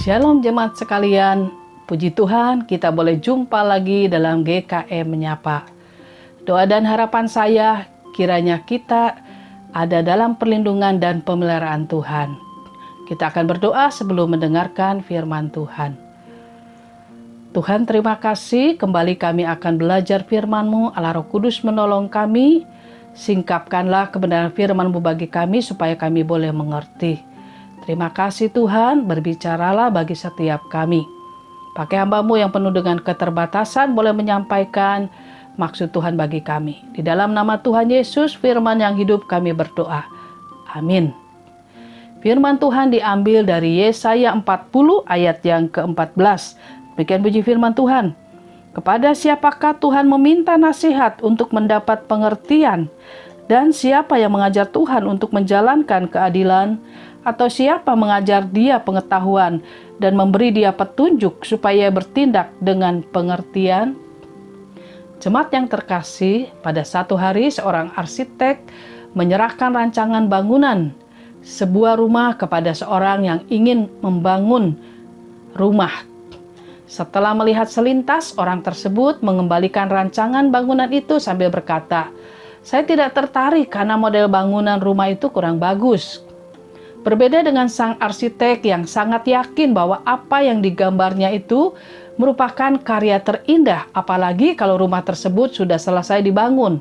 Shalom jemaat sekalian, puji Tuhan kita boleh jumpa lagi dalam GKM Menyapa. Doa dan harapan saya kiranya kita ada dalam perlindungan dan pemeliharaan Tuhan. Kita akan berdoa sebelum mendengarkan firman Tuhan. Tuhan, terima kasih, kembali kami akan belajar firman-Mu. Allah Roh Kudus menolong kami, singkapkanlah kebenaran firman-Mu bagi kami supaya kami boleh mengerti. Terima kasih Tuhan, berbicaralah bagi setiap kami. Pakai hamba-Mu yang penuh dengan keterbatasan boleh menyampaikan maksud Tuhan bagi kami. Di dalam nama Tuhan Yesus, firman yang hidup kami berdoa. Amin. Firman Tuhan diambil dari Yesaya 40 ayat yang ke-14. Demikian puji firman Tuhan. Kepada siapakah Tuhan meminta nasihat untuk mendapat pengertian? Dan siapa yang mengajar Tuhan untuk menjalankan keadilan? Atau siapa mengajar dia pengetahuan dan memberi dia petunjuk supaya bertindak dengan pengertian? Jemaat yang terkasih, pada satu hari seorang arsitek menyerahkan rancangan bangunan sebuah rumah kepada seorang yang ingin membangun rumah. Setelah melihat selintas, orang tersebut mengembalikan rancangan bangunan itu sambil berkata, "Saya tidak tertarik karena model bangunan rumah itu kurang bagus." Berbeda dengan sang arsitek yang sangat yakin bahwa apa yang digambarnya itu merupakan karya terindah, apalagi kalau rumah tersebut sudah selesai dibangun.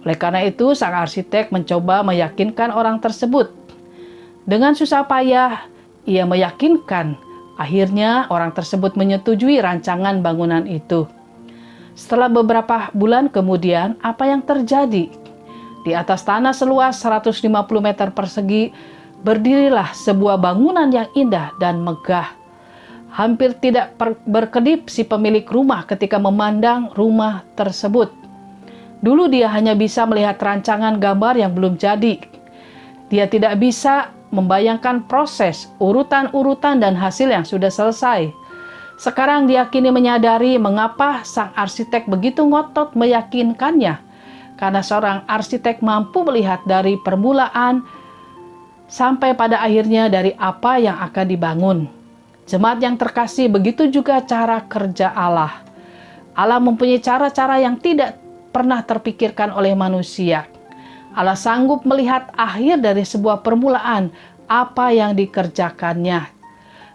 Oleh karena itu, sang arsitek mencoba meyakinkan orang tersebut. Dengan susah payah, ia meyakinkan. Akhirnya, orang tersebut menyetujui rancangan bangunan itu. Setelah beberapa bulan kemudian, apa yang terjadi? Di atas tanah seluas 150 meter persegi, berdirilah sebuah bangunan yang indah dan megah. Hampir tidak berkedip si pemilik rumah ketika memandang rumah tersebut. Dulu dia hanya bisa melihat rancangan gambar yang belum jadi. Dia tidak bisa membayangkan proses, urutan-urutan dan hasil yang sudah selesai. Sekarang dia kini menyadari mengapa sang arsitek begitu ngotot meyakinkannya. Karena seorang arsitek mampu melihat dari permulaan sampai pada akhirnya dari apa yang akan dibangun. Jemaat yang terkasih, begitu juga cara kerja Allah. Allah mempunyai cara-cara yang tidak pernah terpikirkan oleh manusia. Allah sanggup melihat akhir dari sebuah permulaan, apa yang dikerjakannya.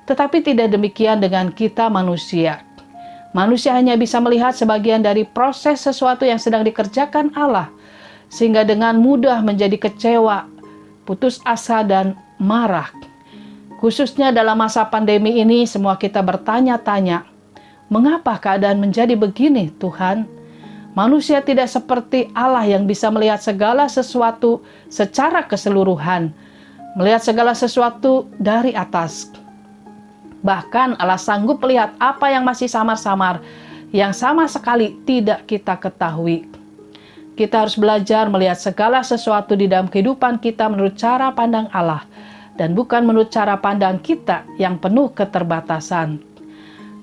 Tetapi tidak demikian dengan kita manusia. Manusia hanya bisa melihat sebagian dari proses sesuatu yang sedang dikerjakan Allah, sehingga dengan mudah menjadi kecewa, putus asa dan marah. Khususnya dalam masa pandemi ini, semua kita bertanya-tanya, mengapa keadaan menjadi begini, Tuhan? Manusia tidak seperti Allah yang bisa melihat segala sesuatu secara keseluruhan, melihat segala sesuatu dari atas. Bahkan Allah sanggup melihat apa yang masih samar-samar, yang sama sekali tidak kita ketahui. Kita harus belajar melihat segala sesuatu di dalam kehidupan kita menurut cara pandang Allah, dan bukan menurut cara pandang kita yang penuh keterbatasan.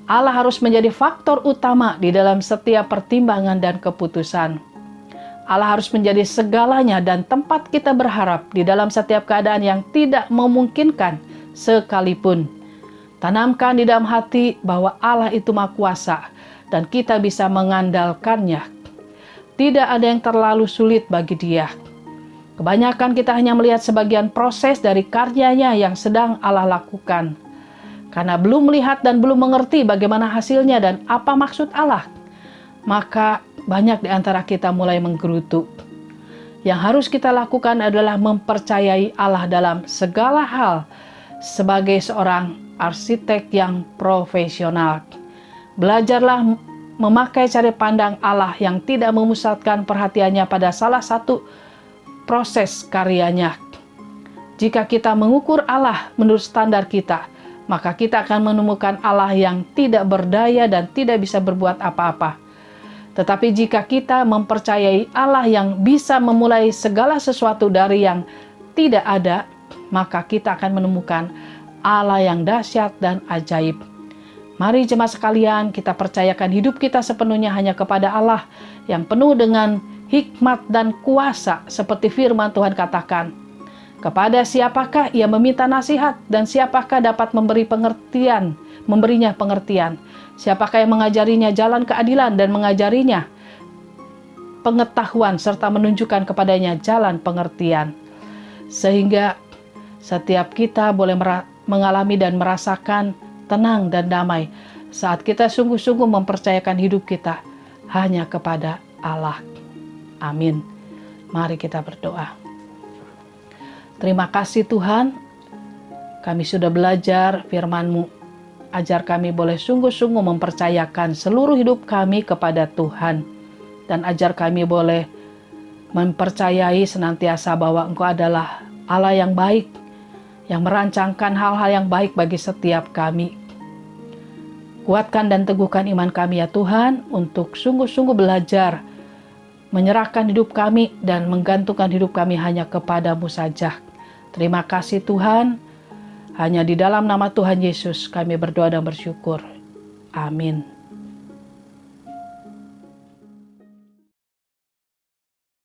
Allah harus menjadi faktor utama di dalam setiap pertimbangan dan keputusan. Allah harus menjadi segalanya dan tempat kita berharap di dalam setiap keadaan yang tidak memungkinkan sekalipun. Tanamkan di dalam hati bahwa Allah itu Maha Kuasa dan kita bisa mengandalkannya. Tidak ada yang terlalu sulit bagi Dia. Kebanyakan kita hanya melihat sebagian proses dari karyanya yang sedang Allah lakukan. Karena belum melihat dan belum mengerti bagaimana hasilnya dan apa maksud Allah, maka banyak di antara kita mulai menggerutu. Yang harus kita lakukan adalah mempercayai Allah dalam segala hal sebagai seorang arsitek yang profesional. Belajarlah memakai cara pandang Allah yang tidak memusatkan perhatiannya pada salah satu proses karyanya. Jika kita mengukur Allah menurut standar kita, maka kita akan menemukan Allah yang tidak berdaya dan tidak bisa berbuat apa-apa. Tetapi jika kita mempercayai Allah yang bisa memulai segala sesuatu dari yang tidak ada, maka kita akan menemukan Allah yang dahsyat dan ajaib. Mari jemaat sekalian, kita percayakan hidup kita sepenuhnya hanya kepada Allah yang penuh dengan hikmat dan kuasa seperti firman Tuhan katakan. Kepada siapakah ia meminta nasihat, dan siapakah dapat memberinya pengertian? Siapakah yang mengajarinya jalan keadilan dan mengajarinya pengetahuan serta menunjukkan kepadanya jalan pengertian? Sehingga setiap kita boleh mengalami dan merasakan tenang dan damai saat kita sungguh-sungguh mempercayakan hidup kita hanya kepada Allah. Amin. Mari kita berdoa. Terima kasih Tuhan, kami sudah belajar firman-Mu. Ajar kami boleh sungguh-sungguh mempercayakan seluruh hidup kami kepada Tuhan. Dan ajar kami boleh mempercayai senantiasa bahwa Engkau adalah Allah yang baik, yang merancangkan hal-hal yang baik bagi setiap kami. Kuatkan dan teguhkan iman kami ya Tuhan, untuk sungguh-sungguh belajar menyerahkan hidup kami dan menggantungkan hidup kami hanya kepada-Mu saja. Terima kasih Tuhan, hanya di dalam nama Tuhan Yesus kami berdoa dan bersyukur. Amin.